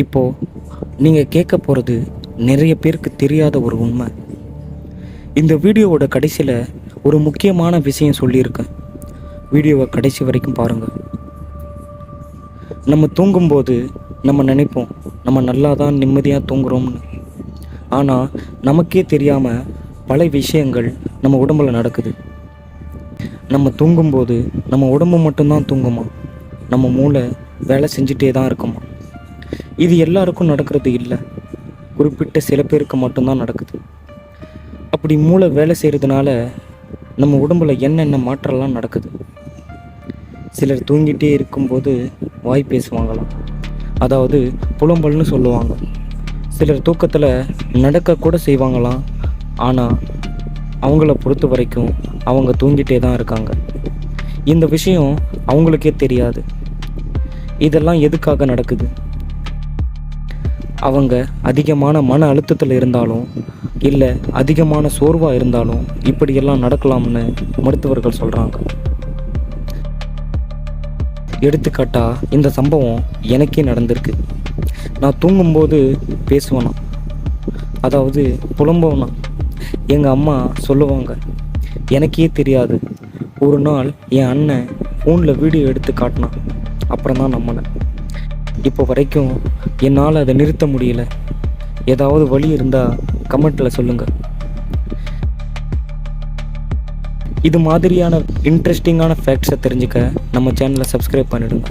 இப்போது நீங்கள் கேட்க போகிறது நிறைய பேருக்கு தெரியாத ஒரு உண்மை. இந்த வீடியோவோட கடைசியில் ஒரு முக்கியமான விஷயம் சொல்லியிருக்கேன். வீடியோவை கடைசி வரைக்கும் பாருங்கள். நம்ம தூங்கும்போது நம்ம நினைப்போம் நம்ம நல்லா தான் நிம்மதியாக தூங்குறோம்னு. ஆனால் நமக்கே தெரியாமல் பல விஷயங்கள் நம்ம உடம்பில் நடக்குது. நம்ம தூங்கும்போது நம்ம உடம்பு மட்டும்தான் தூங்குமா, நம்ம மூளை வேலை செஞ்சுட்டே தான் இருக்குமா. இது எல்லாருக்கும் நடக்கிறது இல்லை, குறிப்பிட்ட சில பேருக்கு மட்டும்தான் நடக்குது. அப்படி மூளை வேலை செய்கிறதுனால நம்ம உடம்புல என்னென்ன மாற்றம்லாம் நடக்குது. சிலர் தூங்கிட்டே இருக்கும்போது வாய் பேசுவாங்களாம், அதாவது புலம்பல்னு சொல்லுவாங்க. சிலர் தூக்கத்தில் நடக்கக்கூட செய்வாங்களாம். ஆனால் அவங்கள பொறுத்த வரைக்கும் அவங்க தூங்கிட்டே தான் இருக்காங்க. இந்த விஷயம் அவங்களுக்கே தெரியாது. இதெல்லாம் எதுக்காக நடக்குது? அவங்க அதிகமான மன அழுத்தத்தில் இருந்தாலும் இல்லை அதிகமான சோர்வாக இருந்தாலும் இப்படியெல்லாம் நடக்கலாம்னு மருத்துவர்கள் சொல்கிறாங்க. எடுத்துக்காட்டா இந்த சம்பவம் எனக்கே நடந்திருக்கு. நான் தூங்கும்போது பேசுவேனா, அதாவது புலம்புவேனா. எங்கள் அம்மா சொல்லுவாங்க, எனக்கே தெரியாது. ஒரு நாள் என் அண்ணன் ஃபோனில் வீடியோ எடுத்து காட்டினான், அப்புறம் தான் நம்பினேன். இப்போ வரைக்கும் என்னால் அதை நிறுத்த முடியல. ஏதாவது வழி இருந்தால் கமெண்ட்டில் சொல்லுங்கள். இது மாதிரியான இன்ட்ரெஸ்டிங்கான ஃபேக்ட்ஸை தெரிஞ்சுக்க நம்ம சேனலை சப்ஸ்கிரைப் பண்ணிவிடுங்க.